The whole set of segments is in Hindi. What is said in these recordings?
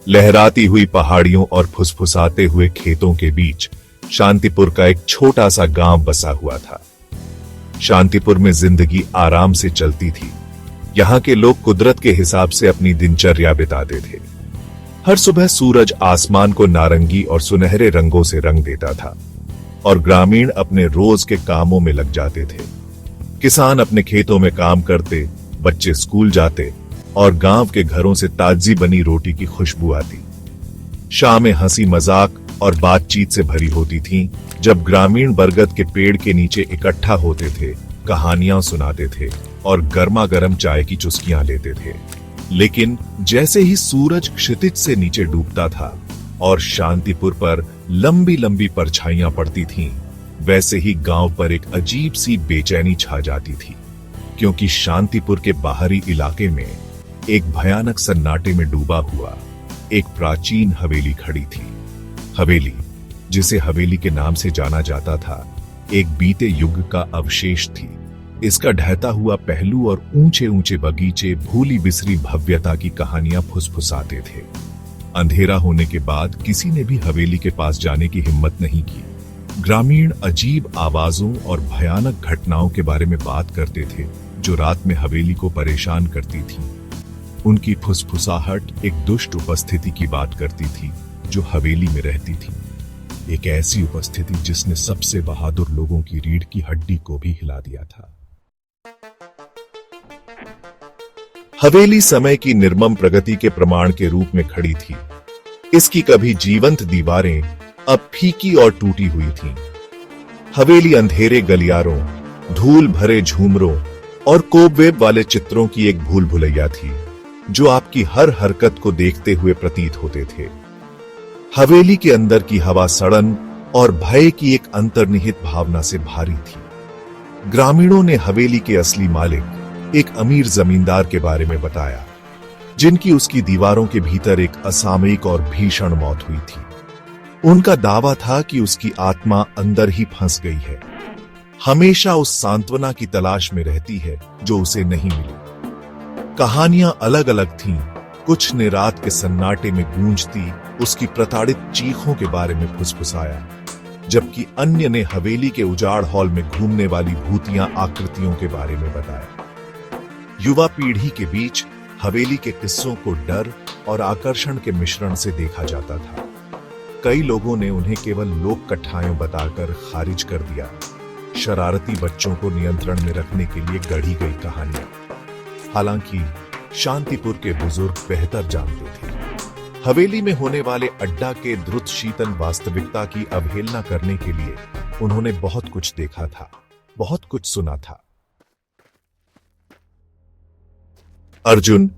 लहराती हुई पहाड़ियों और फुसफुसाते हुए खेतों के बीच शांतिपुर का एक छोटा सा गांव बसा हुआ था। शांतिपुर में जिंदगी आराम से चलती थी। यहाँ के लोग कुदरत के हिसाब से अपनी दिनचर्या बिताते थे। हर सुबह सूरज आसमान को नारंगी और सुनहरे रंगों से रंग देता था और ग्रामीण अपने रोज के कामों में लग जाते थे। किसान अपने खेतों में काम करते, बच्चे स्कूल जाते और गांव के घरों से ताजी बनी रोटी की खुशबू आती। शामें हंसी मजाक और बातचीत से भरी होती थीं, जब ग्रामीण बरगद के पेड़ के नीचे इकट्ठा होते थे, कहानियां सुनाते थे और गर्मा गर्म चाय की चुस्कियां लेते थे। लेकिन जैसे ही सूरज क्षितिज से नीचे डूबता था और शांतिपुर पर लंबी लंबी परछाइयां पड़ती थीं, वैसे ही गांव पर एक अजीब सी बेचैनी छा जाती थी, क्योंकि शांतिपुर के बाहरी इलाके में एक भयानक सन्नाटे में डूबा हुआ एक प्राचीन हवेली खड़ी थी। हवेली, जिसे हवेली के नाम से जाना जाता था, एक बीते युग का अवशेष थी। इसका ढहता हुआ पहलू और ऊंचे ऊंचे बगीचे भूली बिसरी भव्यता की कहानियां फुसफुसाते थे। अंधेरा होने के बाद किसी ने भी हवेली के पास जाने की हिम्मत नहीं की। ग्रामीण अजीब आवाजों और भयानक घटनाओं के बारे में बात करते थे, जो रात में हवेली को परेशान करती थी। उनकी फुसफुसाहट एक दुष्ट उपस्थिति की बात करती थी, जो हवेली में रहती थी। एक ऐसी उपस्थिति जिसने सबसे बहादुर लोगों की रीढ़ की हड्डी को भी हिला दिया था। हवेली समय की निर्मम प्रगति के प्रमाण के रूप में खड़ी थी। इसकी कभी जीवंत दीवारें अब फीकी और टूटी हुई थीं। हवेली अंधेरे गलियारों, धूल भरे झूमरों और कोबवेब वाले चित्रों की एक भूल भुलैया थी, जो आपकी हर हरकत को देखते हुए प्रतीत होते थे। हवेली के अंदर की हवा सड़न और भय की एक अंतर्निहित भावना से भारी थी। ग्रामीणों ने हवेली के असली मालिक, एक अमीर जमींदार के बारे में बताया, जिनकी उसकी दीवारों के भीतर एक असामयिक और भीषण मौत हुई थी। उनका दावा था कि उसकी आत्मा अंदर ही फंस गई है, हमेशा उस सांत्वना की तलाश में रहती है जो उसे नहीं मिली। कहानियां अलग अलग थीं। कुछ ने रात के सन्नाटे में गूंजती उसकी प्रताड़ित चीखों के बारे में फुसफुसाया, जबकि अन्य ने हवेली के उजाड़ हॉल में घूमने वाली भूतियां आकृतियों के बारे में बताया। युवा पीढ़ी के बीच हवेली के किस्सों को डर और आकर्षण के मिश्रण से देखा जाता था। कई लोगों ने उन्हें केवल लोक कथाएं बताकर खारिज कर दिया, शरारती बच्चों को नियंत्रण में रखने के लिए गढ़ी गई कहानियां। हालांकि शांतिपुर के बुजुर्ग बेहतर जानते थे। हवेली में होने वाले अड्डा के द्रुत शीतल वास्तविकता की अवहेलना करने के लिए उन्होंने बहुत कुछ देखा था, बहुत कुछ सुना था। अर्जुन,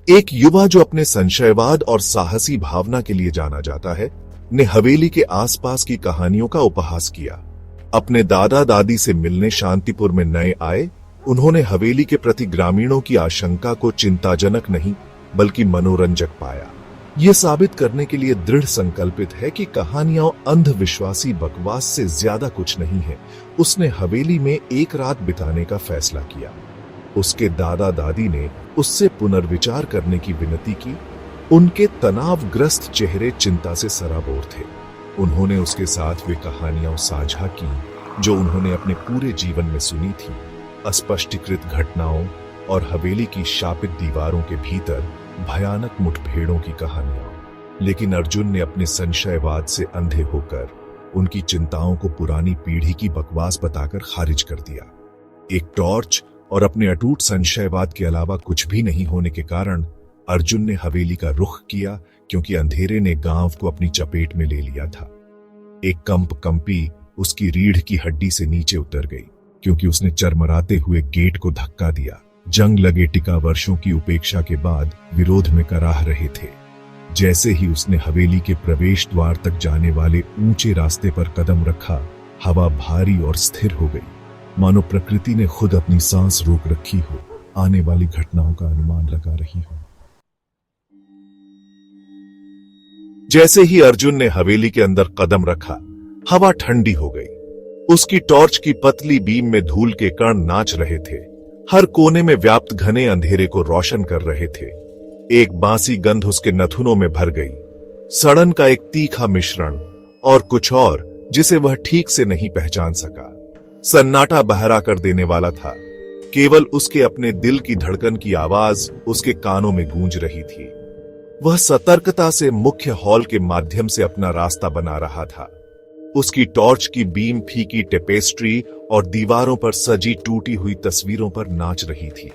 एक युवा जो अपने संशयवाद और साहसी भावना के लिए जाना जाता है, ने हवेली के आसपास की कहानियों का उपहास किया। अपने दादा दादी से मिलने शांतिपुर में नए आए, उन्होंने हवेली के प्रति ग्रामीणों की आशंका को चिंताजनक नहीं बल्कि मनोरंजक पाया। यह साबित करने के लिए दृढ़ संकल्पित है कि कहानियां अंधविश्वासी बकवास से ज्यादा कुछ नहीं है। उसने हवेली में एक रात बिताने का फैसला किया। उसके दादा दादी ने उससे पुनर्विचार करने की विनती की। उनके तनावग्रस्त चेहरे चिंता से सराबोर थे। उन्होंने उसके साथ वे कहानियां साझा की जो उन्होंने अपने पूरे जीवन में सुनी थी, अस्पष्टीकृत घटनाओं और हवेली की शापित दीवारों के भीतर भयानक मुठभेड़ों की कहानियां। लेकिन अर्जुन ने अपने संशयवाद से अंधे होकर उनकी चिंताओं को पुरानी पीढ़ी की बकवास बताकर खारिज कर दिया। एक टॉर्च और अपने अटूट संशयवाद के अलावा कुछ भी नहीं होने के कारण अर्जुन ने हवेली का रुख किया, क्योंकि अंधेरे ने गांव को अपनी चपेट में ले लिया था। एक कंपी उसकी रीढ़ की हड्डी से नीचे उतर गई, क्योंकि उसने चरमराते हुए गेट को धक्का दिया। जंग लगे टिका वर्षों की उपेक्षा के बाद विरोध में कराह रहे थे। जैसे ही उसने हवेली के प्रवेश द्वार तक जाने वाले ऊंचे रास्ते पर कदम रखा, हवा भारी और स्थिर हो गई, मानो प्रकृति ने खुद अपनी सांस रोक रखी हो, आने वाली घटनाओं का अनुमान लगा रही हो। जैसे ही अर्जुन ने हवेली के अंदर कदम रखा, हवा ठंडी हो गई। उसकी टॉर्च की पतली बीम में धूल के कण नाच रहे थे, हर कोने में व्याप्त घने अंधेरे को रोशन कर रहे थे। एक बासी गंध उसके नथुनों में भर गई, सड़न का एक तीखा मिश्रण और कुछ और जिसे वह ठीक से नहीं पहचान सका। सन्नाटा बहरा कर देने वाला था। केवल उसके अपने दिल की धड़कन की आवाज उसके कानों में गूंज रही थी। वह सतर्कता से मुख्य हॉल के माध्यम से अपना रास्ता बना रहा था। उसकी टॉर्च की बीम फीकी टेपेस्ट्री और दीवारों पर सजी टूटी हुई तस्वीरों पर नाच रही थी।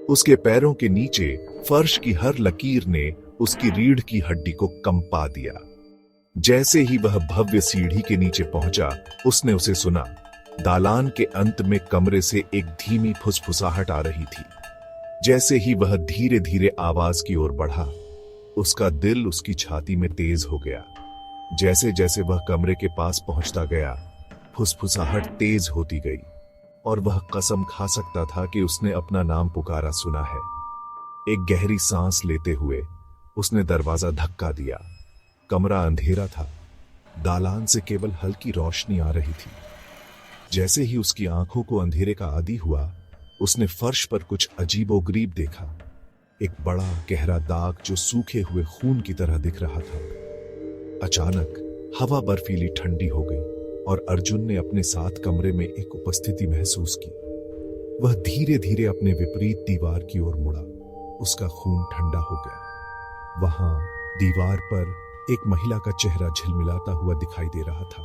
उसके पैरों के नीचे फर्श की हर लकीर ने उसकी रीढ़ की हड्डी को कंपा दिया। जैसे ही वह भव्य सीढ़ी के नीचे पहुंचा, उसने उसे सुना। दालान के अंत में कमरे से एक धीमी फुसफुसाहट आ रही थी। जैसे ही वह धीरे धीरे आवाज की ओर बढ़ा, उसका दिल उसकी छाती में तेज हो गया। जैसे जैसे वह कमरे के पास पहुंचता गया, फुसफुसाहट तेज होती गई और वह कसम खा सकता था कि उसने अपना नाम पुकारा सुना है। एक गहरी सांस लेते हुए उसने दरवाजा धक्का दिया। कमरा अंधेरा था। दालान से केवल हल्की रोशनी आ रही थी। जैसे ही उसकी आंखों को अंधेरे का आदी हुआ, उसने फर्श पर कुछ अजीबोगरीब देखा। एक बड़ा गहरा दाग जो सूखे हुए खून की तरह दिख रहा था। अचानक हवा बर्फीली ठंडी हो गई और अर्जुन ने अपने साथ कमरे में एक उपस्थिति महसूस की। वह धीरे धीरे अपने विपरीत दीवार की ओर मुड़ा। उसका खून ठंडा हो गया। वहां दीवार पर एक महिला का चेहरा झिलमिलाता हुआ दिखाई दे रहा था।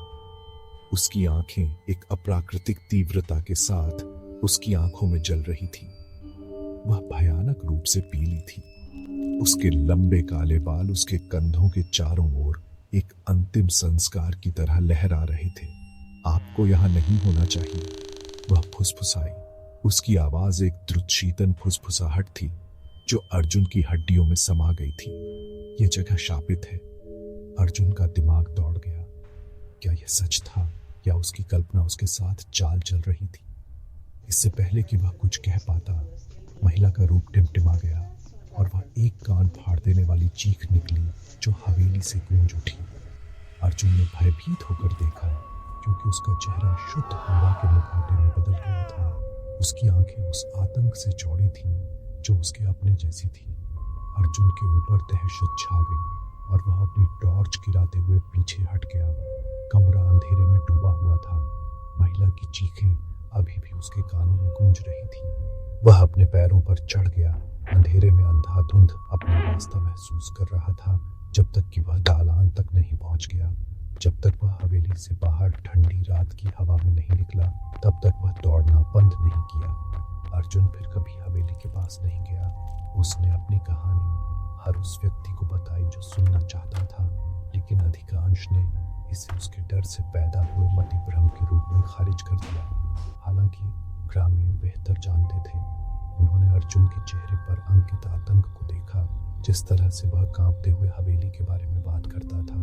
उसकी आंखें एक अप्राकृतिक तीव्रता के साथ उसकी आंखों में जल रही थी। वह भयानक रूप से पीली थी। उसके लंबे काले बाल उसके कंधों के चारों ओर एक अंतिम संस्कार की तरह लहरा रहे थे। आपको यहां नहीं होना चाहिए, वह फुसफुसाई। उसकी आवाज एक द्रुत शीतन फुसफुसाहट थी जो अर्जुन की हड्डियों में समा गई थी। यह जगह शापित है। अर्जुन का दिमाग दौड़ गया। क्या यह सच था या उसकी कल्पना उसके साथ चाल चल रही थी? इससे पहले कि वह कुछ कह पाता, महिला का रूप टिमटिमा गया और वह एक कान फाड़ देने वाली चीख निकली जो हवेली से गूंज उठी। अर्जुन ने भयभीत होकर देखा क्योंकि उसका चेहरा शुद्ध हवा के मुखौटे में बदल गया था। उसकी आंखें उस आतंक से चौड़ी थीं जो उसके अपने जैसी थी। अर्जुन के ऊपर दहशत छा गई और वह अपनी टॉर्च गिराते हुए पीछे हट गया। कमरा अंधेरे में डूबा हुआ था। महिला की चीखें अभी भी उसके कानों में गूंज रही थी। वह अपने पैरों पर चढ़ गया। अंधेरे में अंधाधुंध अपना रास्ता महसूस कर रहा था जब तक कि वह दालान तक नहीं पहुंच गया। जब तक वह हवेली से बाहर ठंडी रात की हवा में नहीं निकला, तब तक वह दौड़ना बंद नहीं किया। अर्जुन फिर कभी हवेली के पास नहीं गया। उसने अपनी कहानी हर उस व्यक्ति को बताई जो सुनना चाहता था, लेकिन अधिकांश ने इसे उसके डर से पैदा हुए मति भ्रम के रूप में खारिज कर दिया। हालांकि ग्रामीण बेहतर जानते थे। उन्होंने अर्जुन के चेहरे पर अंकित आतंक को देखा। जिस तरह से वह कांपते हुए हवेली के बारे में बात करता था,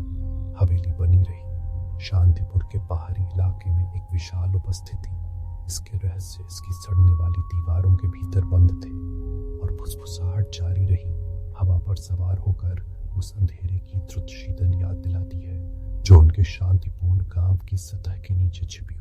हवेली बनी रही। शांतिपुर के पहाड़ी इलाके में एक विशाल उपस्थिति। इसके रहस्य इसकी सड़ने वाली दीवारों के भीतर बंद थे और फुसफुसाहट जारी रही। हवा पर सवार होकर उस अंधेरे की द्रुत शीतन याद दिलाती है जो उनके शांतिपूर्ण गांव की सतह के नीचे छिपी